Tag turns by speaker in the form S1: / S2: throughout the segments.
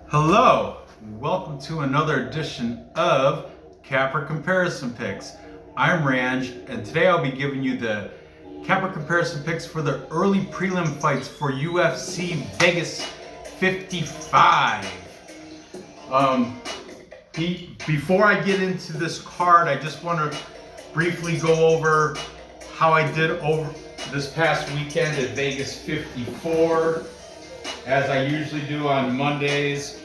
S1: Hello, welcome to another edition of Capper Comparison Picks. I'm Ranj, and today I'll be giving you the Capper Comparison Picks for the early prelim fights for UFC Vegas 55. Before I get into this card, I just want to briefly go over how I did over this past weekend at Vegas 54, as I usually do on Mondays.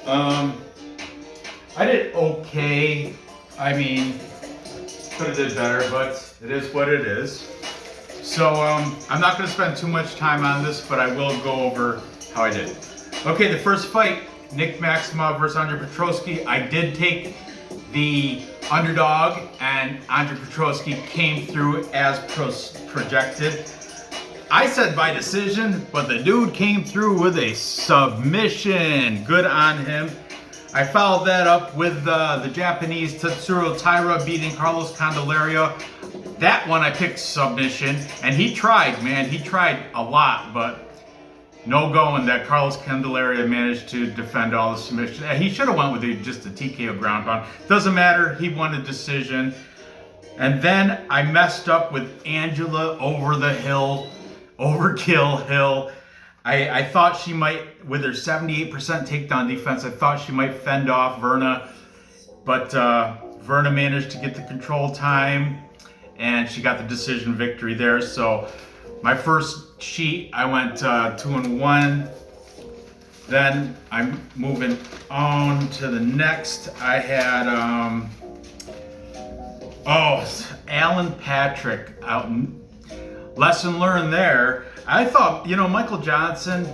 S1: I did okay. I mean, could have did better, but it is what it is. So I'm not going to spend too much time on this, but I will go over how I did. Okay, the first fight, Nick Maxima versus Andre Petrowski. I did take the underdog, and Andre Petrowski came through as projected. I said by decision, but the dude came through with a submission. Good on him. I followed that up with the Japanese Tatsuro Taira beating Carlos Candelario. That one I picked submission, and he tried, man. He tried a lot, but no going that Carlos Candelario managed to defend all the submissions. He should have went with just a TKO ground pound. Doesn't matter. He won a decision. And then I messed up with Angela over the hill. Overkill Hill. I thought she might, with her 78% takedown defense, I thought she might fend off Verna, but Verna managed to get the control time, and she got the decision victory there. So my first sheet, I went 2-1. Then I'm moving on to the next. I had Alan Patrick out. Lesson learned there. I thought, Michael Johnson,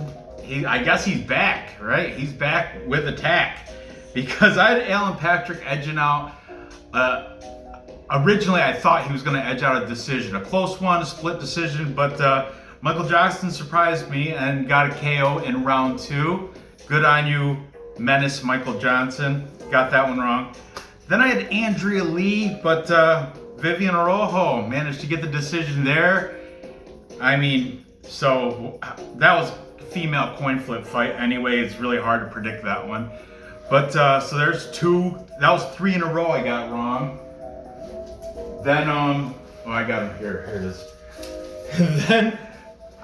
S1: I guess he's back, right? He's back with attack, because I had Alan Patrick edging out. Originally, I thought he was going to edge out a decision, a close one, a split decision, but Michael Johnson surprised me and got a KO in round 2. Good on you, Menace Michael Johnson. Got that one wrong. Then I had Andrea Lee, but Vivian Araujo managed to get the decision there. I mean, so that was a female coin flip fight anyway. It's really hard to predict that one. But so there's 2. That was 3 in a row I got wrong. Then I got him here. Here it is. Then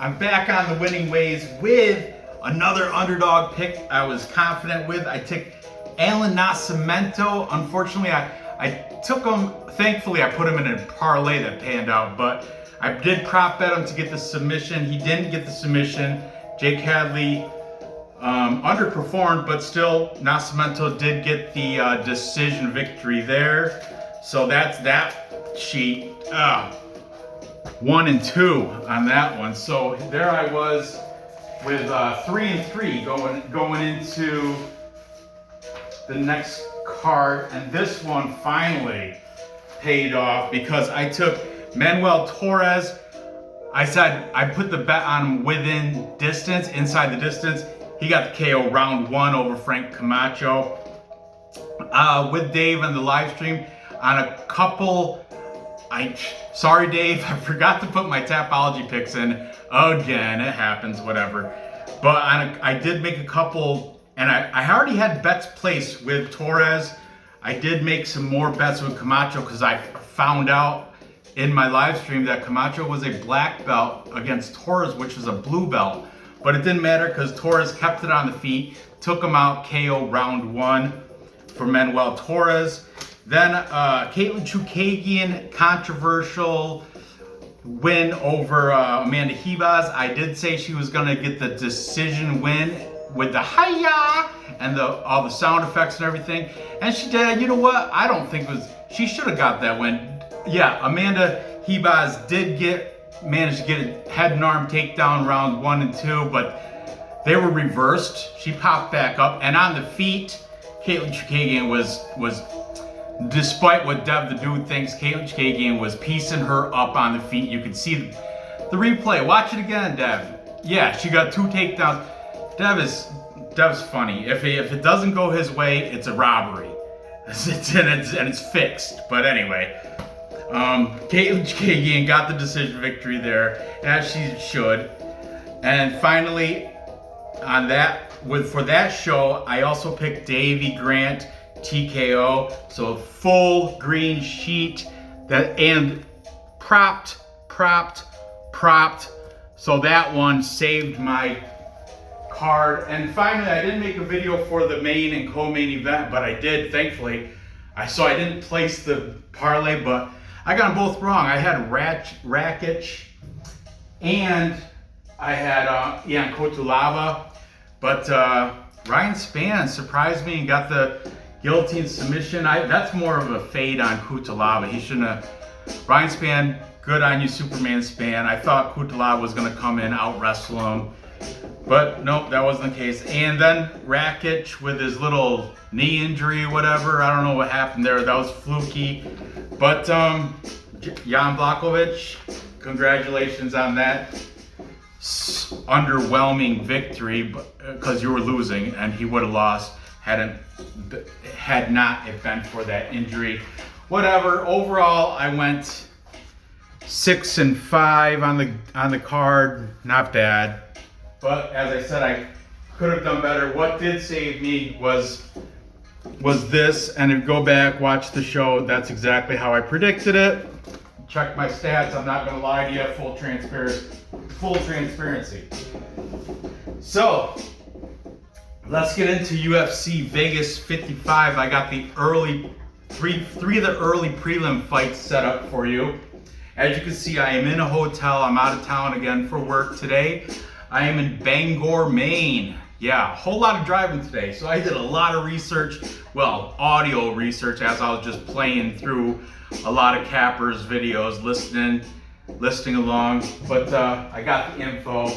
S1: I'm back on the winning ways with another underdog pick I was confident with. I took Alan Nascimento. Unfortunately, I took him. Thankfully, I put him in a parlay that panned out, but I did prop bet him to get the submission. He didn't get the submission. Jake Hadley underperformed, but still, Nascimento did get the decision victory there. So that's that sheet. 1 and 2 on that one. So there I was with 3 and 3 going into the next card, and this one finally paid off because I took Manuel Torres. I said I put the bet on him within distance, inside the distance. He got the KO round 1 over Frank Camacho. With Dave on the live stream on a couple. Sorry Dave, I forgot to put my Tapology picks in again. It happens, whatever. But I did make a couple, and I already had bets placed with Torres. I did make some more bets with Camacho because I found out in my live stream that Camacho was a black belt against Torres, which was a blue belt. But it didn't matter because Torres kept it on the feet, took him out, KO round 1 for Manuel Torres. Then Caitlin Chookagian, controversial win over Amanda Ribas. I did say she was going to get the decision win with the hi-ya and all the sound effects and everything. And she did. You know what? I don't think she should have got that win. Yeah, Amanda Ribas did manage to get a head and arm takedown round 1 and 2, but they were reversed. She popped back up, and on the feet, Caitlin Chookagian was despite what Dev the Dude thinks, Caitlin Chookagian was piecing her up on the feet. You can see the replay. Watch it again, Dev. Yeah, she got 2 takedowns. Dev's funny. If it doesn't go his way, it's a robbery. And it's fixed. But anyway, Caitlin Chookagian got the decision victory there, as she should. And finally, for that show, I also picked Davey Grant TKO. So full green sheet and propped. So that one saved my card. And finally, I didn't make a video for the main and co-main event, but I did, thankfully. So I didn't place the parlay, but I got them both wrong. I had Rakic and I had Ian Kotulava, but Ryan Spann surprised me and got the guillotine submission. That's more of a fade on Kotulava. He shouldn't have. Ryan Spann, good on you, Superman Spann. I thought Kotulava was going to come in, out wrestle him, but nope, that wasn't the case. And then Rakic with his little knee injury, whatever. I don't know what happened there. That was fluky. But Jan Blachowicz, congratulations on that underwhelming victory, because you were losing and he would have lost had not it been for that injury. Whatever. Overall, I went 6-5 on the card. Not bad, but as I said, I could have done better. What did save me was this, and if you go back, watch the show, that's exactly how I predicted it. Check my stats. I'm not gonna lie to you. Full transparency. So let's get into UFC Vegas 55. I got the three of the early prelim fights set up for you. As you can see, I am in a hotel. I'm out of town again for work today. I am in Bangor, Maine. Yeah, a whole lot of driving today. So I did a lot of research, well, audio research, as I was just playing through a lot of Cappers videos, listening along. But I got the info,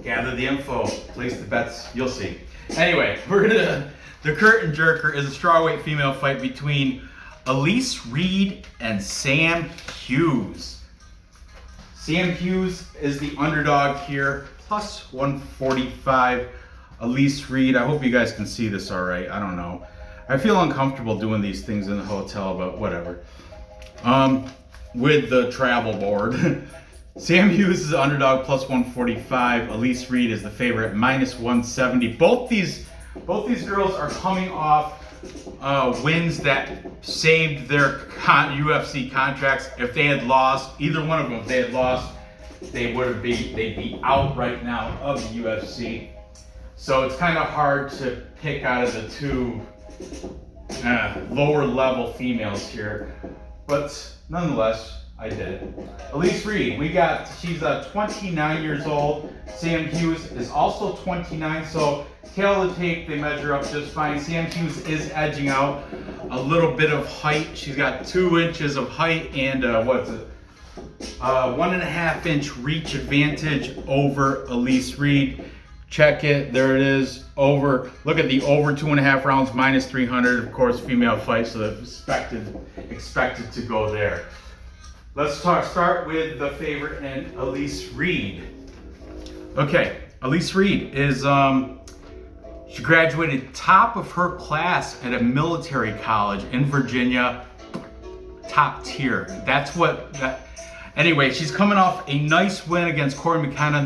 S1: gathered the info, placed the bets, you'll see. Anyway, the curtain jerker is a strawweight female fight between Elise Reed and Sam Hughes. Sam Hughes is the underdog here, plus 145. Elise Reed, I hope you guys can see this all right. I don't know. I feel uncomfortable doing these things in the hotel, but whatever. With the travel board. Sam Hughes is the underdog, plus 145. Elise Reed is the favorite, minus 170. Both these girls are coming off wins that saved their UFC contracts. If they had lost, either one of them, if they had lost, they'd be out right now of the UFC. So it's kind of hard to pick out of the two lower level females here, but nonetheless, I did. Elise Reed, she's 29 years old. Sam Hughes is also 29, so tail of the tape, they measure up just fine. Sam Hughes is edging out a little bit of height. She's got 2 inches of height and 1.5 inch reach advantage over Elise Reed. Check it, there it is, over, look at the over 2.5 rounds, minus 300, of course, female fight, so expected to go there. Let's start with the favorite and Elise Reed. Okay, Elise Reed is, she graduated top of her class at a military college in Virginia, top tier. Anyway, she's coming off a nice win against Corey McKenna.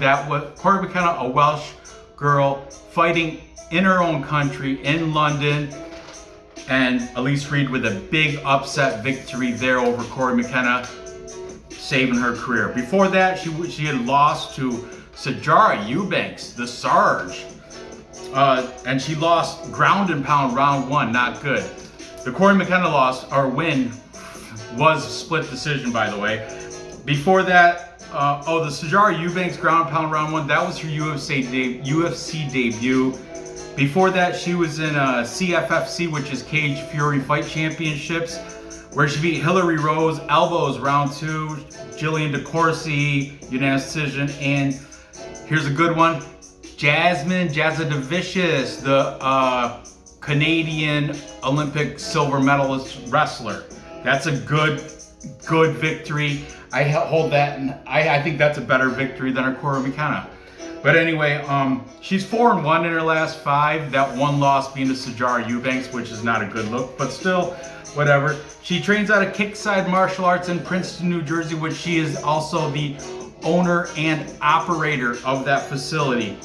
S1: Corey McKenna, a Welsh girl, fighting in her own country, in London, and Elise Reed with a big upset victory there over Corey McKenna, saving her career. Before that, she had lost to Sijara Eubanks, the Sarge, and she lost ground and pound round 1, not good. The Corey McKenna win was a split decision, by the way. Before that, the Sijara Eubanks ground and pound round 1, that was her UFC debut. Before that, she was in CFFC, which is Cage Fury Fight Championships, where she beat Hillary Rose, elbows round 2, Jillian DeCourcy, unanimous decision, and here's a good one, Jasmine Jasudavicius, the Canadian Olympic silver medalist wrestler. That's a good victory. I hold that, and I think that's a better victory than her Corey McKenna. But anyway, she's 4-1 in her last 5. That one loss being to Sijara Eubanks, which is not a good look, but still, whatever. She trains out of Kickside Martial Arts in Princeton, New Jersey, which she is also the owner and operator of that facility.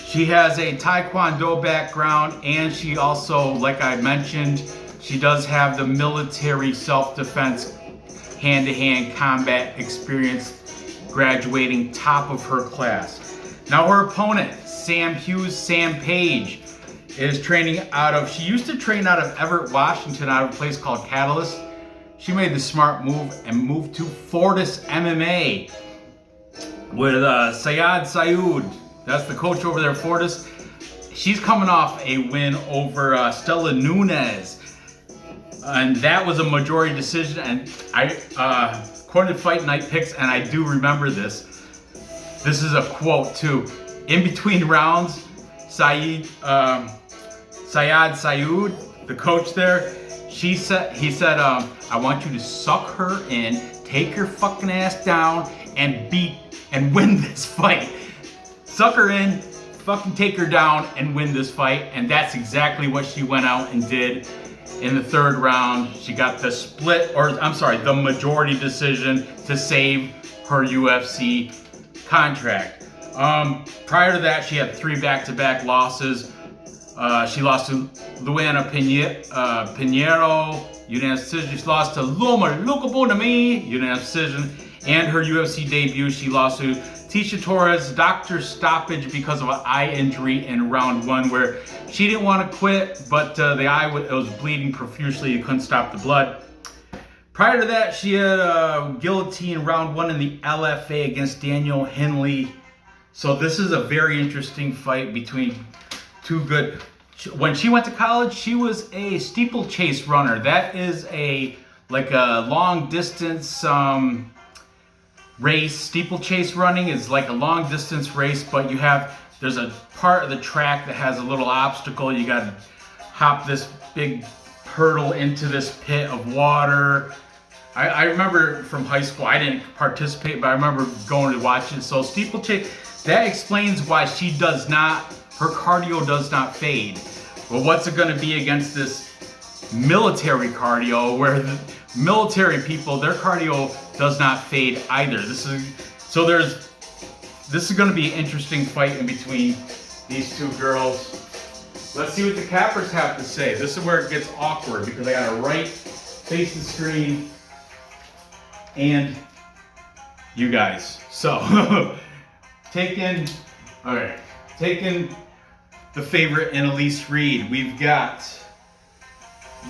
S1: She has a Taekwondo background, and she also, like I mentioned, she does have the military self-defense hand-to-hand combat experience, graduating top of her class. Now her opponent, Sam Hughes, Sam Page, is training out of, she used to train out of Everett, Washington, out of a place called Catalyst. She made the smart move and moved to Fortis MMA with Sayad Sayoud. That's the coach over there, Fortis. She's coming off a win over Stella Nunes. And that was a majority decision. And according to Fight Night Picks, and I do remember this, this is a quote too. In between rounds, Sayad Sayoud, the coach there, he said, I want you to suck her in, take her fucking ass down, and win this fight. Suck her in, fucking take her down, and win this fight. And that's exactly what she went out and did. In the third round, she got the the majority decision to save her UFC contract. Prior to that, she had 3 back-to-back losses. She lost to Luana Pinheiro, unanimous decision. She lost to Loma Lucabonami, unanimous decision. And her UFC debut, she lost to Tisha Torres, doctor stoppage because of an eye injury in round 1, where she didn't want to quit, but the eye was bleeding profusely. You couldn't stop the blood. Prior to that, she had a guillotine round 1 in the LFA against Daniel Henley. So this is a very interesting fight between two good. When she went to college, she was a steeplechase runner. That is like a long distance race. Steeplechase running is like a long distance race, but there's a part of the track that has a little obstacle. You got to hop this big hurdle into this pit of water. I remember from high school, I didn't participate, but I remember going to watch it. So steeplechase, that explains why her cardio does not fade. Well, what's it going to be against this military cardio, where the military people, their cardio does not fade either. This is going to be an interesting fight in between these two girls. Let's see what the cappers have to say. This is where it gets awkward because I got to face the screen and you guys. So taking the favorite in Elise Reed, we've got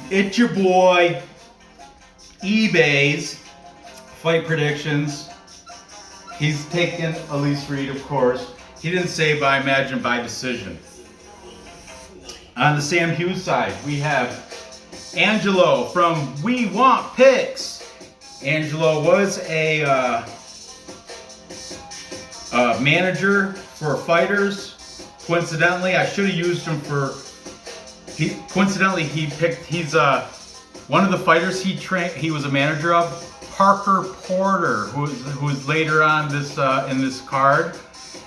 S1: it's your boy eBay's fight predictions. He's taken Elise Reed, of course. He didn't say, but I imagine by decision. On the Sam Hughes side, we have Angelo from We Want Picks. Angelo was a manager for fighters. Coincidentally, I should have used him for. He's one of the fighters he trained. He was a manager of, Parker Porter, who's later on in this card,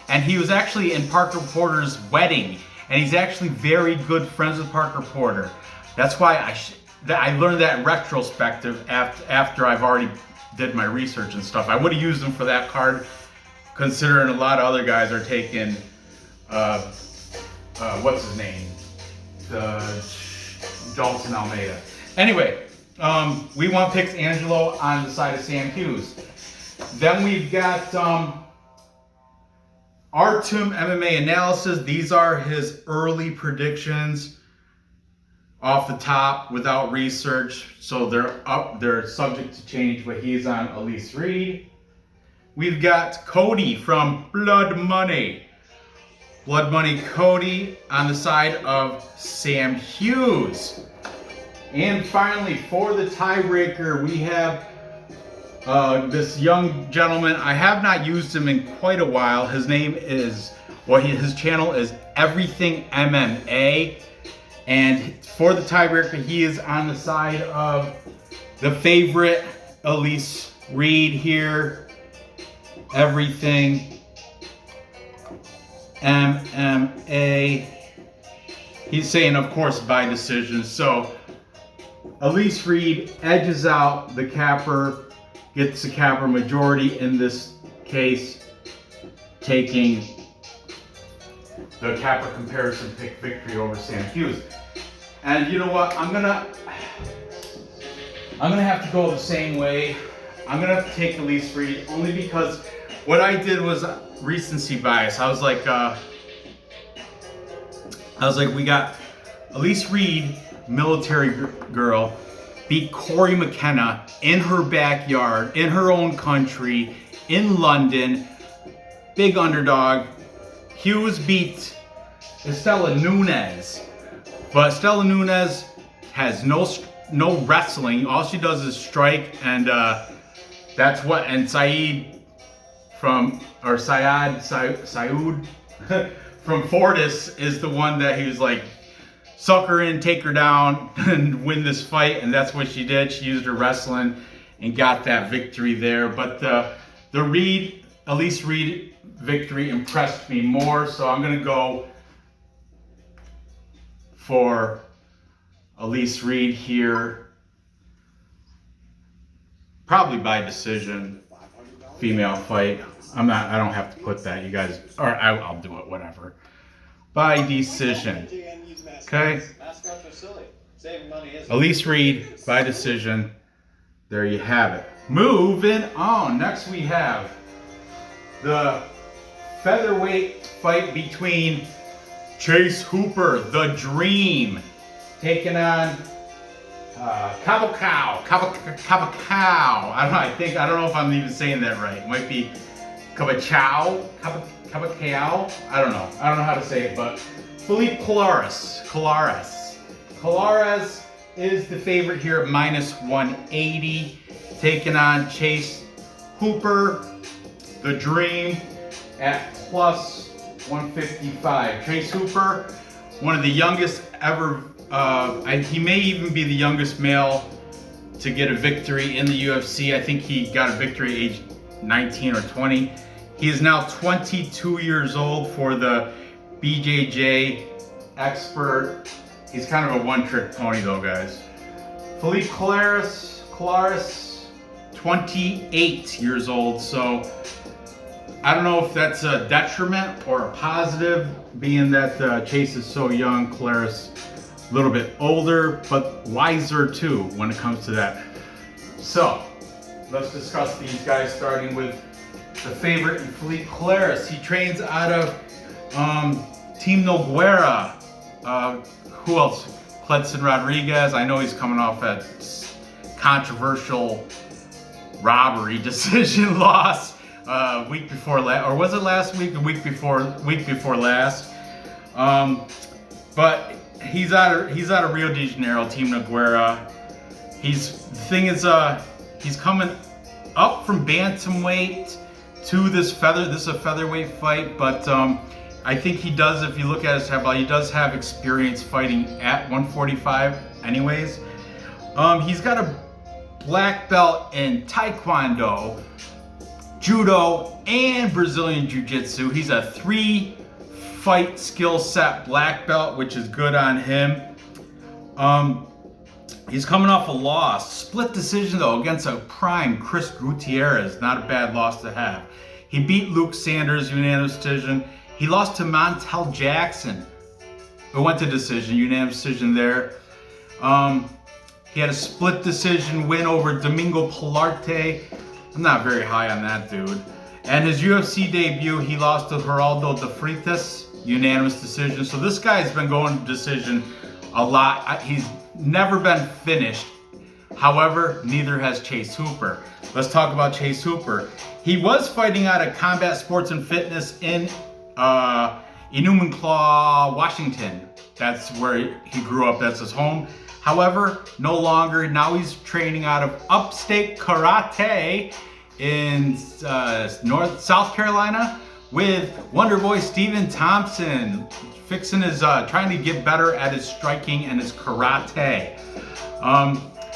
S1: and he was actually in Parker Porter's wedding, and he's actually very good friends with Parker Porter. That's why I learned that in retrospective after I've already did my research and stuff. I would have used him for that card, considering a lot of other guys are taking what's his name, Dalton Almeida. Anyway, we want picks Angelo on the side of Sam Hughes. Then we've got Artem MMA Analysis. These are his early predictions off the top without research. So they're subject to change, but he's on Elise Reed. We've got Cody from Blood Money. Blood Money Cody on the side of Sam Hughes. And finally, for the tiebreaker, we have this young gentleman. I have not used him in quite a while. His name is, his channel is Everything MMA. And for the tiebreaker, he is on the side of the favorite Elise Reed here. Everything MMA. He's saying, of course, by decision. So Elise Reed edges out the capper, gets the capper majority in this case, taking the Capra comparison pick victory over Sam Hughes. And you know what? I'm gonna have to go the same way. I'm gonna have to take Elise Reed only because what I did was recency bias. I was like, we got Elise Reed, military girl, beat Corey McKenna in her backyard, in her own country, in London, big underdog. Hughes beat Estela Nunes, but Estela Nunes has no wrestling. All she does is strike, and that's what. And Syed from Fortis is the one that he was like, suck her in, take her down, and win this fight. And that's what she did. She used her wrestling and got that victory there. But the Elise Reed victory impressed me more, so I'm gonna go for Elise Reed here, probably by decision, female fight. I don't have to put that, you guys, or I'll do it, whatever. By decision, okay? Elise Reed, by decision. There you have it. Moving on, next we have the featherweight fight between Chase Hooper, the Dream, taking on Cabocao. I don't know if I'm even saying that right. It might be Cabocao. I don't know how to say it, but Felipe Colares is the favorite here at -180, taking on Chase Hooper, the Dream, at +155. Chase Hooper, one of the youngest ever, he may even be the youngest male to get a victory in the UFC. I think he got a victory at age 19 or 20. He is now 22 years old for the BJJ expert. He's kind of a one-trick pony though, guys. Felipe Colares, 28 years old, so I don't know if that's a detriment or a positive, being that Chase is so young, Colares a little bit older, but wiser too when it comes to that. So, let's discuss these guys, starting with the favorite, Felipe Colares. He trains out of Team Nogueira. Who else? Cledson Rodriguez. I know he's coming off a controversial robbery decision loss week before last, or was it last week? The week before last. But he's out of Rio de Janeiro, Team Nogueira. He's coming up from bantamweight to this is a featherweight fight, but I think he does, if you look at his headball, he does have experience fighting at 145 anyways. He's got a black belt in Taekwondo, Judo, and Brazilian Jiu-Jitsu. He's a 3-fight skill set black belt, which is good on him. He's coming off a loss, split decision though, against a prime Chris Gutierrez. Not a bad loss to have. He beat Luke Sanders, unanimous decision. He lost to Montel Jackson. It went to decision, unanimous decision there. He had a split decision win over Domingo Pilarte. I'm not very high on that dude. And his UFC debut, he lost to Geraldo de Freitas, unanimous decision. So this guy's been going to decision a lot. He's never been finished. However, neither has Chase Hooper. Let's talk about Chase Hooper. He was fighting out of Combat Sports and Fitness in Enumclaw, Washington. That's where he grew up. That's his home. However, no longer. Now he's training out of Upstate Karate in South Carolina with Wonder Boy Steven Thompson, fixing his, trying to get better at his striking and his karate.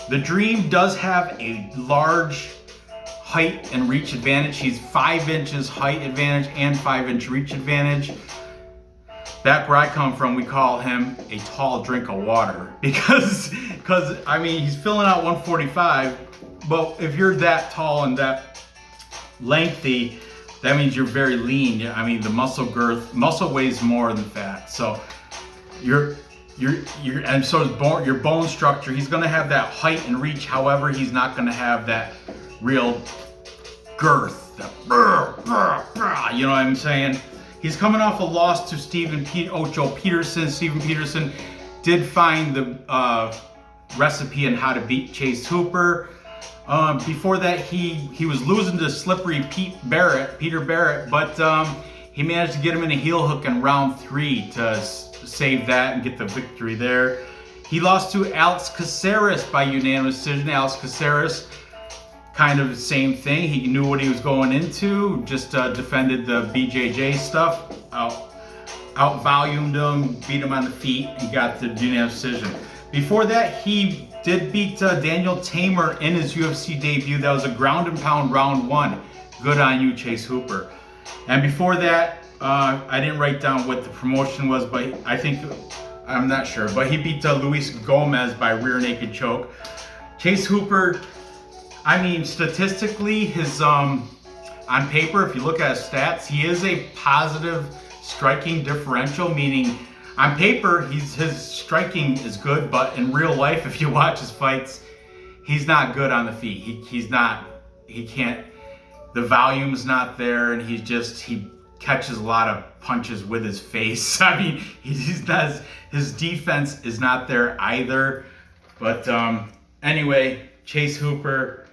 S1: The Dream does have a large height and reach advantage. He's 5 inches height advantage and 5-inch reach advantage. Back where I come from, we call him a tall drink of water because I mean, he's filling out 145, but if you're that tall and that lengthy, that means you're very lean. I mean, the muscle weighs more than fat. So and so your bone structure, he's gonna have that height and reach. However, he's not gonna have that real girth. You know what I'm saying? He's coming off a loss to Joe Peterson. Steven Peterson did find the recipe on how to beat Chase Hooper. Before that, he was losing to slippery Peter Barrett, but he managed to get him in a heel hook in round 3 to save that and get the victory there. He lost to Alex Caceres by unanimous decision. Alex Caceres, kind of the same thing. He knew what he was going into, just defended the BJJ stuff, out-volumed him, beat him on the feet, and got the unanimous decision. Before that, he did beat Daniel Tamer in his UFC debut. That was a ground and pound round 1. Good on you, Chase Hooper. And before that, I didn't write down what the promotion was, but I'm not sure. But he beat Luis Gomez by rear naked choke. Chase Hooper, I mean, statistically, his on paper, if you look at his stats, he is a positive striking differential, meaning on paper, his striking is good, but in real life, if you watch his fights, he's not good on the feet. He can't, the volume's not there, and he catches a lot of punches with his face. I mean, his defense is not there either. But anyway, Chase Hooper,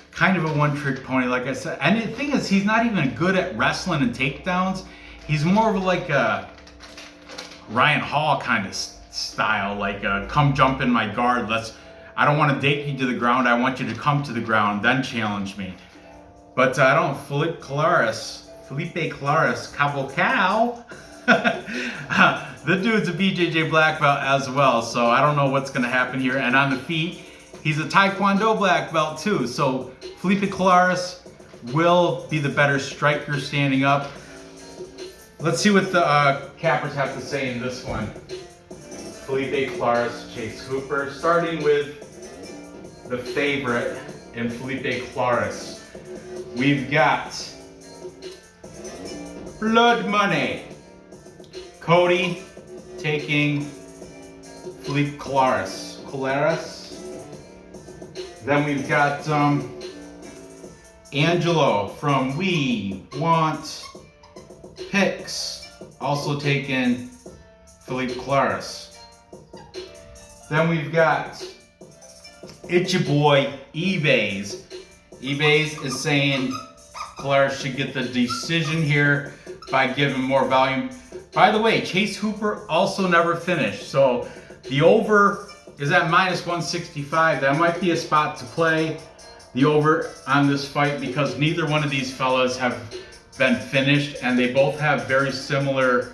S1: kind of a one-trick pony, like I said. And the thing is, he's not even good at wrestling and takedowns. He's more of like a Ryan Hall kind of style, like come jump in my guard. I don't want to take you to the ground. I want you to come to the ground, then challenge me. But I don't. Felipe Colares, Cabo Cow. The dude's a BJJ black belt as well, so I don't know what's going to happen here. And on the feet, he's a Taekwondo black belt too. So Felipe Colares will be the better striker standing up. Let's see what the cappers have to say in this one. Felipe Colares, Chase Hooper. Starting with the favorite in Felipe Colares. We've got Blood Money. Cody taking Felipe Colares. Then we've got Angelo from We Want Picks, also taking Felipe Colares. Then we've got It's Your Boy Ebays. Ebays is saying Colares should get the decision here by giving more volume. By the way, Chase Hooper also never finished, so the over is at -165. That might be a spot to play the over on this fight because neither one of these fellas have been finished, and they both have very similar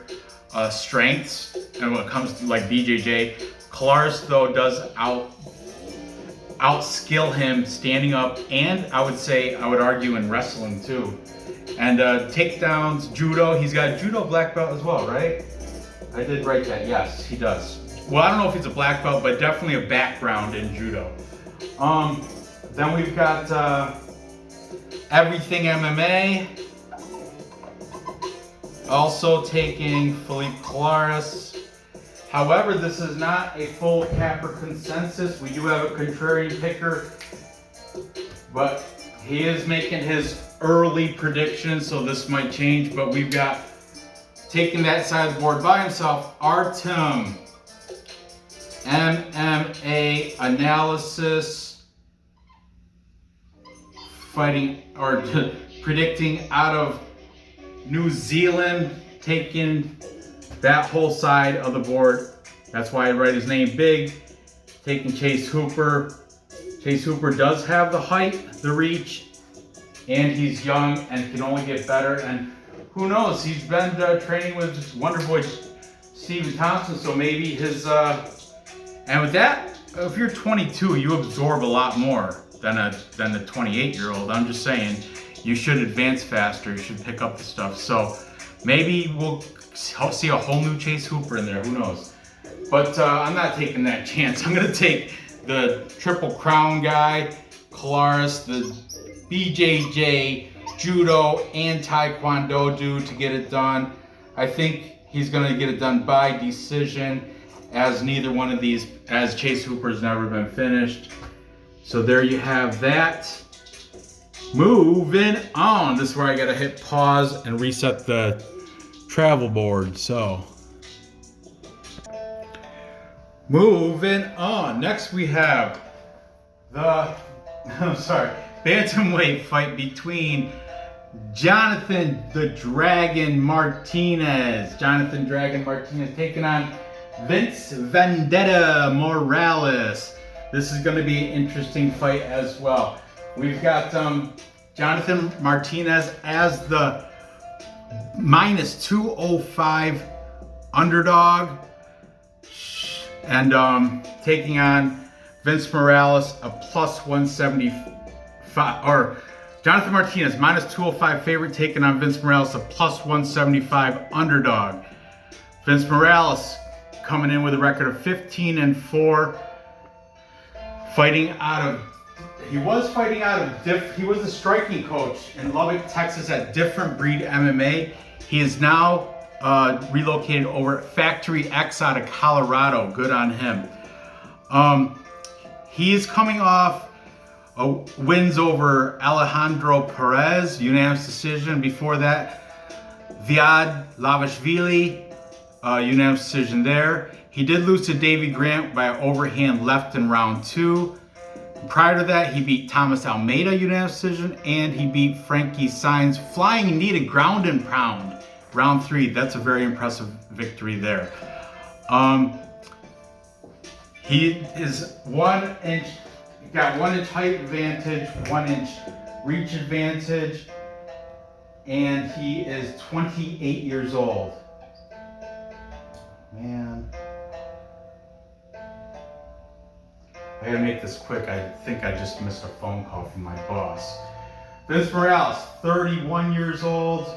S1: strengths. And when it comes to like BJJ, Colares though does outskill him standing up, and I would argue in wrestling too. And takedowns, judo, he's got a judo black belt as well, right? I did write that, yes, he does. Well, I don't know if he's a black belt, but definitely a background in judo. Then we've got Everything MMA, also taking Felipe Colares. However, this is not a full capper consensus. We do have a contrarian picker, but he is making his early predictions, so this might change. But we've got taking that side of the board by himself, Artem, MMA Analysis, fighting or predicting out of New Zealand, taking that whole side of the board. That's why I write his name big. Taking Chase Hooper. Chase Hooper does have the height, the reach, and he's young and can only get better. And who knows? He's been training with Wonderboy Stephen Thompson, so maybe his. And with that, if you're 22, you absorb a lot more than a 28-year-old. I'm just saying, you should advance faster. You should pick up the stuff. So maybe we'll see a whole new Chase Hooper in there. Who knows? But I'm not taking that chance. I'm gonna take the Triple Crown guy, Colares, the BJJ judo and taekwondo do to get it done. I think he's going to get it done by decision, as neither one of these, as Chase Hooper's never been finished. So there you have that. Moving on. This is where I got to hit pause and reset the travel board. So moving on. Next we have the bantamweight fight between Jonathan the Dragon Martinez. Jonathan Dragon Martinez taking on Vince Vendetta Morales. This is going to be an interesting fight as well. We've got Jonathan Martinez as the minus 205 underdog, and taking on Vince Morales, a plus 175, or Jonathan Martinez, minus 205 favorite, taking on Vince Morales, a plus 175 underdog. Vince Morales coming in with a record of 15-4, he was the striking coach in Lubbock, Texas at Different Breed MMA. He is now relocated over at Factory X out of Colorado. Good on him. He is coming off wins over Alejandro Perez, unanimous decision. Before that, Viad Lavashvili, unanimous decision there. He did lose to Davey Grant by an overhand left in round 2. Prior to that, he beat Thomas Almeida, unanimous decision, and he beat Frankie Saenz flying knee to ground and pound, round 3. That's a very impressive victory there. He is 1 inch, got 1 inch height advantage, 1 inch reach advantage, and he is 28 years old. Man. I gotta make this quick. I think I just missed a phone call from my boss. Vince Morales, 31 years old.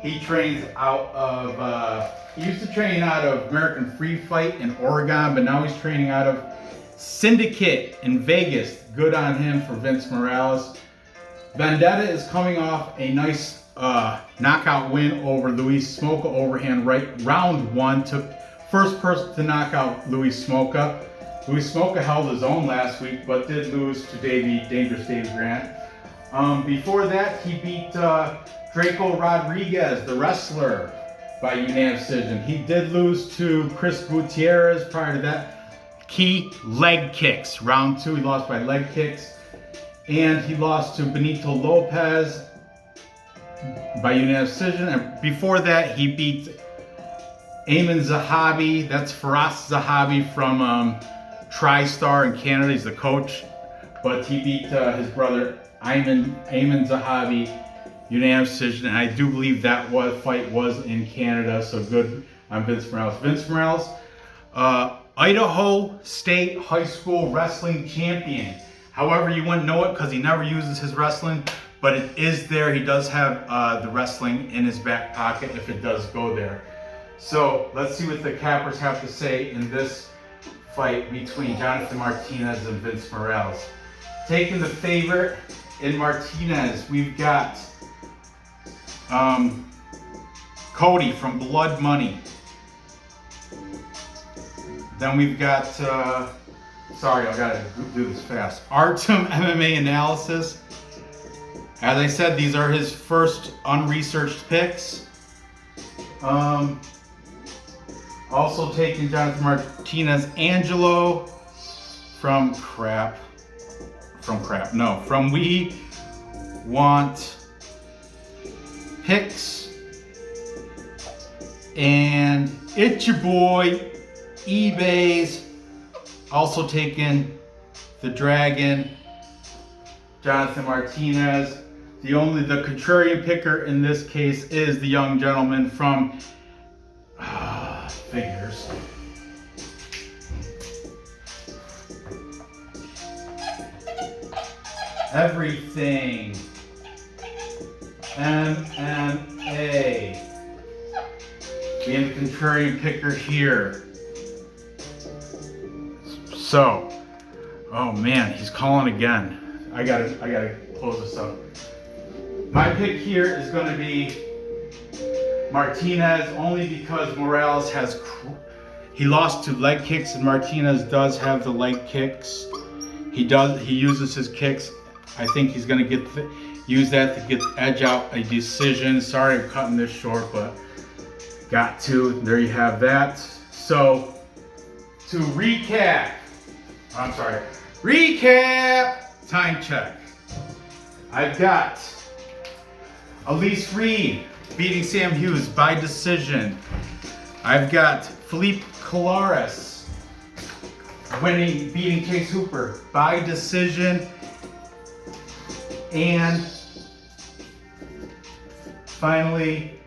S1: He trains out of, he used to train out of American Free Fight in Oregon, but now he's training out of Syndicate in Vegas. Good on him for Vince Morales. Vendetta is coming off a nice knockout win over Luis Smoka, overhand right, round 1. Took first person to knock out Luis Smoka. Luis Smoka held his own last week, but did lose to Dangerous Dave Grant. Before that, he beat Draco Rodriguez, the wrestler, by unanimous decision. He did lose to Chris Gutierrez. Prior to that, key leg kicks. Round 2, he lost by leg kicks. And he lost to Benito Lopez by unanimous decision. And before that, he beat Ayman Zahabi. That's Faraz Zahabi from TriStar in Canada. He's the coach. But he beat his brother Ayman Zahabi, unanimous decision. And I do believe that fight was in Canada. So good on Vince Morales. Vince Morales, Idaho State High School Wrestling Champion. However, you wouldn't know it because he never uses his wrestling, but it is there. He does have the wrestling in his back pocket if it does go there. So let's see what the cappers have to say in this fight between Jonathan Martinez and Vince Morales. Taking the favorite in Martinez, we've got Cody from Blood Money. Then we've got, sorry, I gotta do this fast. Artem MMA Analysis. As I said, these are his first unresearched picks. Also taking Jonathan Martinez Angelo from We Want Picks. And it's your boy, eBay's. Also taking the Dragon, Jonathan Martinez. The contrarian picker in this case is the young gentleman from Figures. Everything MMA. We have the contrarian picker here. So, oh man, he's calling again. I gotta close this up. My pick here is going to be Martinez, only because Morales he lost to leg kicks, and Martinez does have the leg kicks. He uses his kicks. I think he's going to use that to edge out a decision. Sorry I'm cutting this short, but got to. There you have that. So to recap, time check. I've got Elise Reed beating Sam Hughes by decision. I've got Felipe Colares beating Chase Hooper by decision. And finally,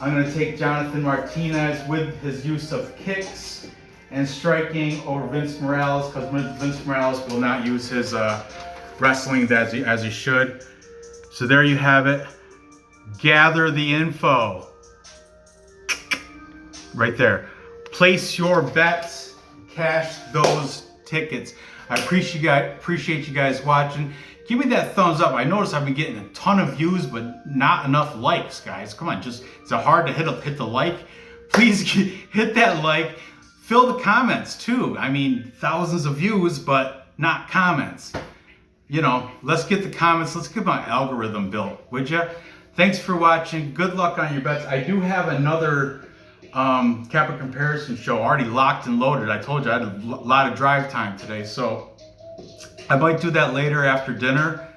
S1: I'm going to take Jonathan Martinez with his use of kicks and striking over Vince Morales, because Vince Morales will not use his wrestling as he should. So there you have it. Gather the info. Right there. Place your bets. Cash those tickets. I appreciate you guys watching. Give me that thumbs up. I noticed I've been getting a ton of views, but not enough likes, guys. Come on, it's hard to hit the like. Please hit that like. Fill the comments too. I mean, thousands of views, but not comments. You know, let's get the comments. Let's get my algorithm built, would you? Thanks for watching. Good luck on your bets. I do have another Kappa comparison show already locked and loaded. I told you I had a lot of drive time today, so I might do that later after dinner.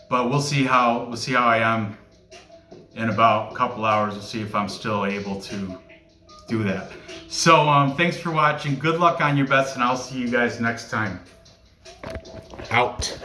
S1: But we'll see how I am in about a couple hours. We'll see if I'm still able to do that. So thanks for watching. Good luck on your bets, and I'll see you guys next time. Out.